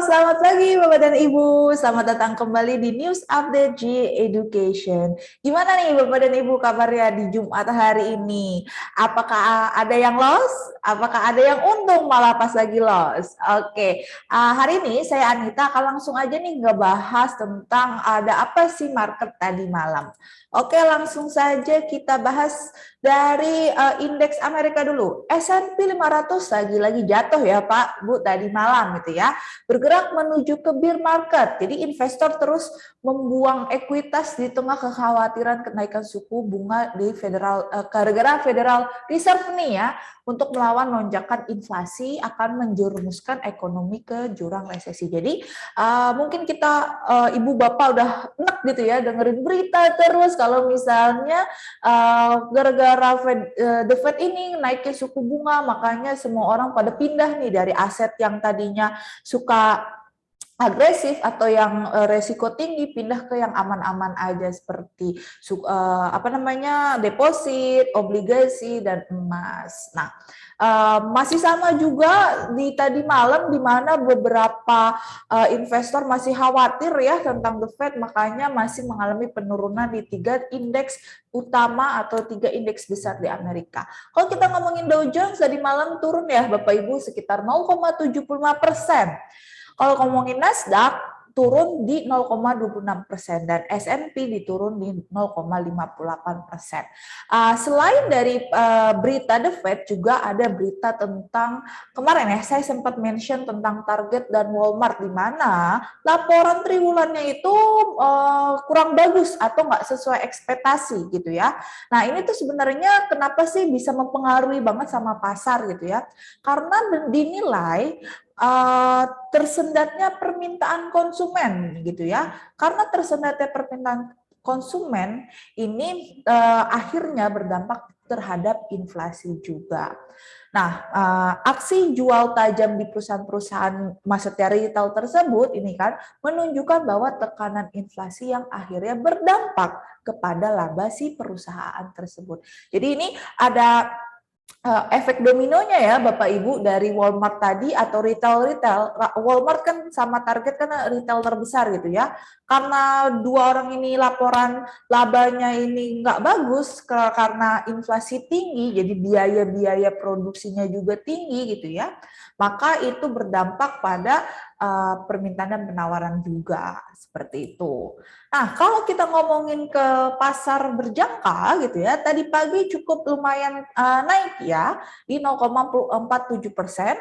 selamat pagi Bapak dan Ibu. Selamat datang kembali di News Update G Education. Gimana nih Bapak dan Ibu kabarnya di Jumat hari ini? Apakah ada yang loss? Apakah ada yang untung malah pas lagi loss? Oke, hari ini saya Anita akan langsung aja nih ngebahas tentang ada apa sih market tadi malam. Oke, langsung saja kita bahas dari indeks Amerika dulu. S&P 500 lagi-lagi jatuh ya Pak, Bu, tadi malam gitu ya. Bergerak menuju ke bear market. Jadi investor terus membuang ekuitas di tengah kekhawatiran kenaikan suku bunga di gara-gara Federal Reserve nih ya, untuk melawan lonjakan inflasi akan menjerumuskan ekonomi ke jurang resesi. Jadi mungkin kita ibu bapak udah enak gitu ya dengerin berita terus kalau misalnya gara-gara The Fed ini naikin suku bunga, makanya semua orang pada pindah nih dari aset yang tadinya suka agresif atau yang resiko tinggi pindah ke yang aman-aman aja seperti deposit, obligasi dan emas. Nah, masih sama juga di tadi malam di mana beberapa investor masih khawatir ya tentang The Fed, makanya masih mengalami penurunan di 3 indeks utama atau 3 indeks besar di Amerika. Kalau kita ngomongin Dow Jones tadi malam turun ya Bapak Ibu sekitar 0,75%. Kalau ngomongin Nasdaq turun di 0,26% dan S&P diturun di 0,58%. Selain dari berita The Fed juga ada berita tentang kemarin ya saya sempat mention tentang Target dan Walmart di mana laporan triwulannya itu kurang bagus atau nggak sesuai ekspektasi gitu ya. Nah ini tuh sebenarnya kenapa sih bisa mempengaruhi banget sama pasar gitu ya? Karena dinilai tersendatnya permintaan konsumen gitu ya. Karena tersendatnya permintaan konsumen ini akhirnya berdampak terhadap inflasi juga. Nah, aksi jual tajam di perusahaan-perusahaan maksudnya retail tersebut ini kan menunjukkan bahwa tekanan inflasi yang akhirnya berdampak kepada laba si perusahaan tersebut. Jadi ini ada efek dominonya ya Bapak Ibu dari Walmart tadi atau retail. Walmart kan sama Target kan retail terbesar gitu ya. Karena dua orang ini laporan labanya ini nggak bagus karena inflasi tinggi, jadi biaya-biaya produksinya juga tinggi gitu ya. Maka itu berdampak pada permintaan dan penawaran juga seperti itu. Nah, kalau kita ngomongin ke pasar berjangka gitu ya, tadi pagi cukup lumayan naik ya di 0,47%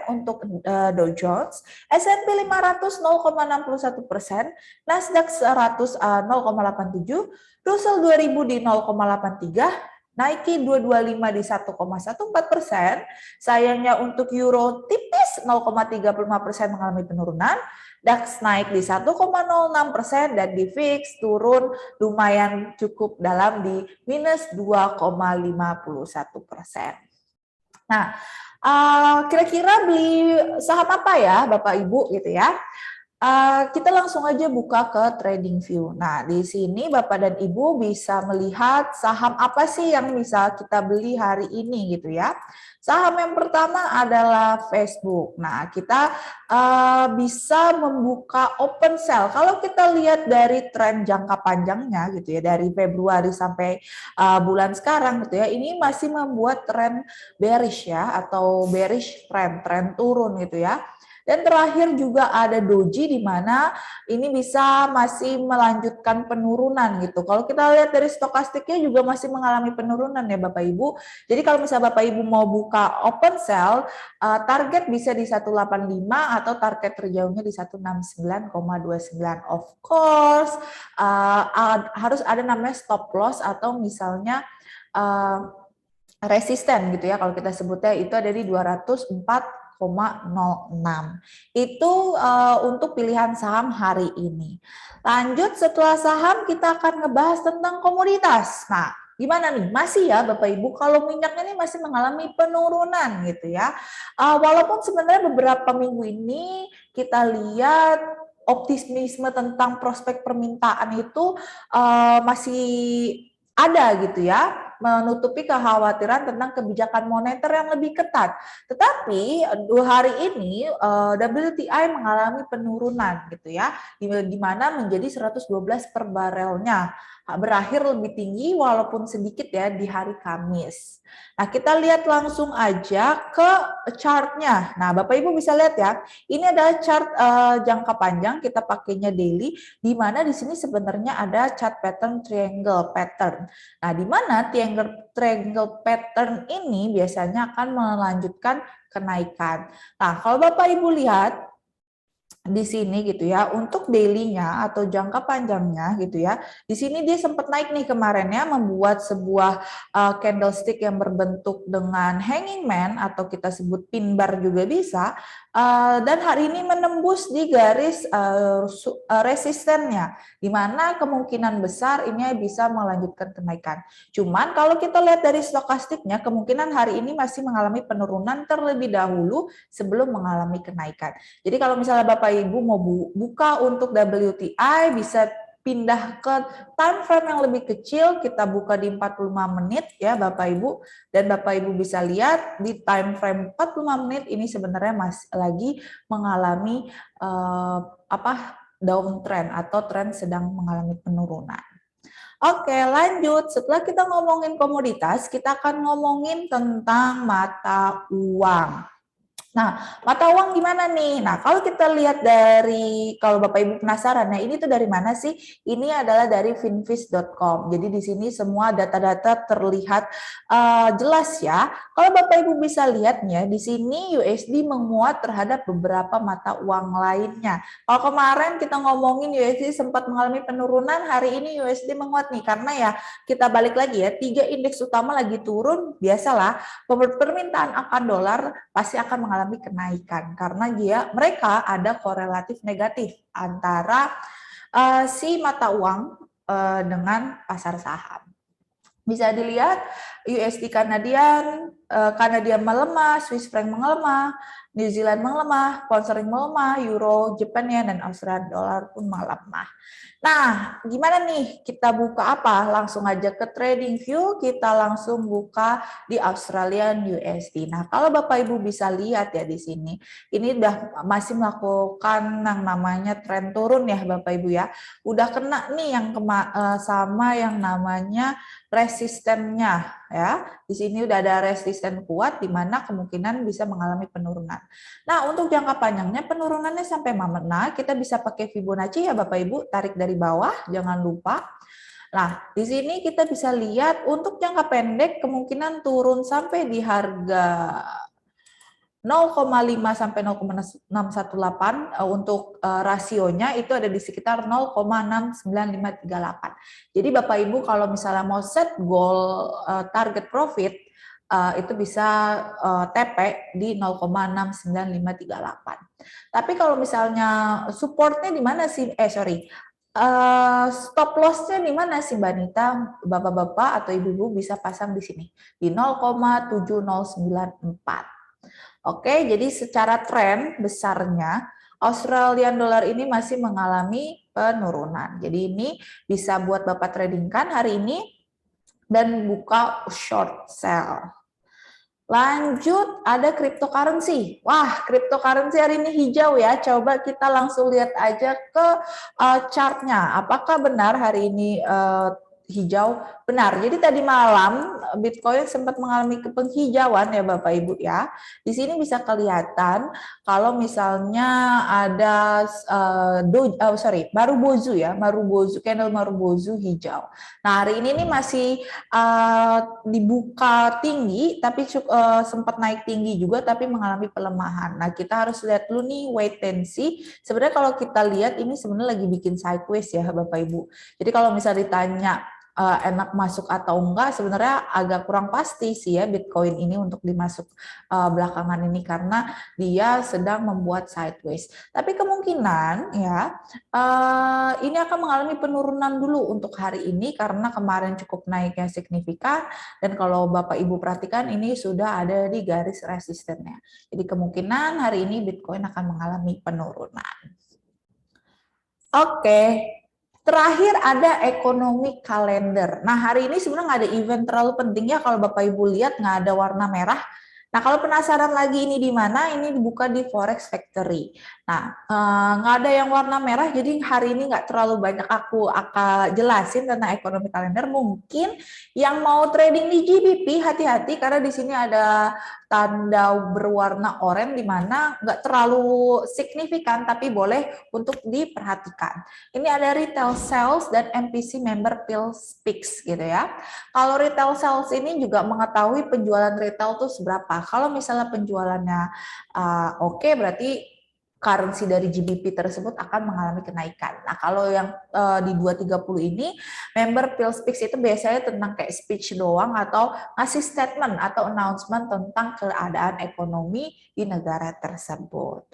untuk Dow Jones, S&P 500 0,61%, Nasdaq 100 0,87%, Russell 2000 di 0,83%, Nike 225 di 1,14%, sayangnya untuk Euro tipis 0,35% mengalami penurunan, DAX naik di 1,06% dan di VIX turun lumayan cukup dalam di minus 2,51%. Nah, kira-kira beli saham apa ya Bapak Ibu gitu ya? Kita langsung aja buka ke TradingView. Nah, di sini Bapak dan Ibu bisa melihat saham apa sih yang bisa kita beli hari ini gitu ya. Saham yang pertama adalah Facebook. Nah, kita bisa membuka open sell. Kalau kita lihat dari tren jangka panjangnya gitu ya, dari Februari sampai bulan sekarang gitu ya, ini masih membuat tren bearish ya, atau bearish tren turun gitu ya. Dan terakhir juga ada doji di mana ini bisa masih melanjutkan penurunan gitu. Kalau kita lihat dari stokastiknya juga masih mengalami penurunan ya Bapak Ibu. Jadi kalau misalnya Bapak Ibu mau buka open sell, target bisa di 185 atau target terjauhnya di 169,29. Of course, harus ada namanya stop loss atau misalnya resisten gitu ya kalau kita sebutnya itu ada di 204,06. Itu untuk pilihan saham hari ini. Lanjut setelah saham kita akan ngebahas tentang komoditas. Nah, gimana nih? Masih ya Bapak Ibu, kalau minyak ini masih mengalami penurunan gitu ya. Walaupun sebenarnya beberapa minggu ini kita lihat optimisme tentang prospek permintaan itu masih ada gitu ya. menutupi kekhawatiran tentang kebijakan moneter yang lebih ketat. Tetapi 2 hari ini WTI mengalami penurunan gitu ya, di mana menjadi 112 per barelnya, berakhir lebih tinggi walaupun sedikit ya di hari Kamis. Nah, kita lihat langsung aja ke chartnya. Nah, Bapak Ibu bisa lihat ya, ini adalah chart jangka panjang, kita pakainya daily, di mana di sini sebenarnya ada chart pattern triangle pattern. Nah, di mana triangle pattern ini biasanya akan melanjutkan kenaikan. Nah, kalau Bapak Ibu lihat di sini gitu ya, untuk daily-nya atau jangka panjangnya gitu ya, di sini dia sempat naik nih kemarin ya, membuat sebuah candlestick yang berbentuk dengan hanging man atau kita sebut pin bar juga bisa, dan hari ini menembus di garis resistennya, di mana kemungkinan besar ini bisa melanjutkan kenaikan. Cuman kalau kita lihat dari stokastiknya, kemungkinan hari ini masih mengalami penurunan terlebih dahulu sebelum mengalami kenaikan. Jadi kalau misalnya Bapak Ibu mau buka untuk WTI, bisa pindah ke time frame yang lebih kecil, kita buka di 45 menit ya Bapak Ibu, dan Bapak Ibu bisa lihat di time frame 45 menit ini sebenarnya masih lagi mengalami downtrend atau tren sedang mengalami penurunan. Oke, lanjut. Setelah kita ngomongin komoditas, kita akan ngomongin tentang mata uang. Nah, mata uang gimana nih? Nah, kalau kita lihat dari, kalau Bapak Ibu penasaran, nah ini tuh dari mana sih? Ini adalah dari finviz.com. Jadi di sini semua data-data terlihat jelas ya. Kalau Bapak Ibu bisa lihatnya, di sini USD menguat terhadap beberapa mata uang lainnya. Kalau kemarin kita ngomongin USD sempat mengalami penurunan, hari ini USD menguat nih, karena ya kita balik lagi ya, 3 indeks utama lagi turun, biasalah permintaan akan dolar pasti akan mengalami kenaikan karena mereka ada korelatif negatif antara si mata uang dengan pasar saham. Bisa dilihat USD Kanadian melemah, Swiss franc melemah, New Zealand melemah, pound sterling melemah, euro, Japan yen, dan Australian dollar pun melemah. Nah, gimana nih kita buka apa? Langsung aja ke trading view, kita langsung buka di Australian USD. Nah, kalau Bapak Ibu bisa lihat ya di sini, ini udah masih melakukan yang namanya tren turun ya Bapak Ibu ya. Udah kena nih yang sama yang namanya resistennya ya. Di sini udah ada resisten kuat di mana kemungkinan bisa mengalami penurunan. Nah, untuk jangka panjangnya penurunannya sampai mana? Kita bisa pakai Fibonacci ya Bapak Ibu, tarik dari bawah, jangan lupa. Nah, di sini kita bisa lihat untuk jangka pendek kemungkinan turun sampai di harga 0,5 sampai 0,618 untuk rasionya itu ada di sekitar 0,69538. Jadi Bapak Ibu kalau misalnya mau set goal target profit itu bisa TP di 0,69538. Tapi kalau misalnya supportnya di mana sih? Stop loss-nya di mana sih Mbak Nita? Bapak-bapak atau ibu-ibu bisa pasang di sini di 0,7094. Oke, jadi secara tren besarnya Australian dollar ini masih mengalami penurunan. Jadi ini bisa buat Bapak tradingkan hari ini dan buka short sell. Lanjut, ada cryptocurrency. Wah, cryptocurrency hari ini hijau ya. Coba kita langsung lihat aja ke chartnya. Apakah benar hari ini hijau? Benar. Jadi tadi malam Bitcoin sempat mengalami penghijauan ya Bapak Ibu ya. Di sini bisa kelihatan kalau misalnya ada Marubozu ya, candle Marubozu hijau. Nah, hari ini masih dibuka tinggi tapi sempat naik tinggi juga tapi mengalami pelemahan. Nah, kita harus lihat dulu nih wait and see. Sebenarnya kalau kita lihat ini sebenarnya lagi bikin sideways ya Bapak Ibu. Jadi kalau misalnya ditanya enak masuk atau enggak, sebenarnya agak kurang pasti sih ya Bitcoin ini untuk dimasuk belakangan ini karena dia sedang membuat sideways. Tapi kemungkinan ya ini akan mengalami penurunan dulu untuk hari ini karena kemarin cukup naiknya signifikan dan kalau Bapak Ibu perhatikan ini sudah ada di garis resistennya. Jadi kemungkinan hari ini Bitcoin akan mengalami penurunan. Oke. Terakhir ada ekonomi kalender. Nah, hari ini sebenarnya nggak ada event terlalu penting ya, kalau Bapak Ibu lihat nggak ada warna merah. Nah, kalau penasaran lagi ini di mana, ini dibuka di Forex Factory. Nah, nggak ada yang warna merah, jadi hari ini nggak terlalu banyak aku akan jelasin tentang ekonomi kalender. Mungkin yang mau trading di GBP, hati-hati karena di sini ada tanda berwarna oranye di mana nggak terlalu signifikan, tapi boleh untuk diperhatikan. Ini ada retail sales dan MPC member Pill Speaks gitu ya. Kalau retail sales ini juga mengetahui penjualan retail tuh seberapa. Kalau misalnya penjualannya oke, berarti currency dari GBP tersebut akan mengalami kenaikan. Nah, kalau yang di 230 ini, member Pill Speaks itu biasanya tentang kayak speech doang atau ngasih statement atau announcement tentang keadaan ekonomi di negara tersebut.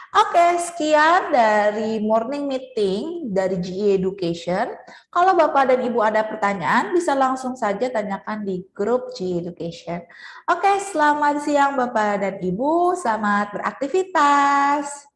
Oke, sekian dari morning meeting dari GE Education. Kalau Bapak dan Ibu ada pertanyaan, bisa langsung saja tanyakan di grup GE Education. Oke, selamat siang Bapak dan Ibu, selamat beraktivitas.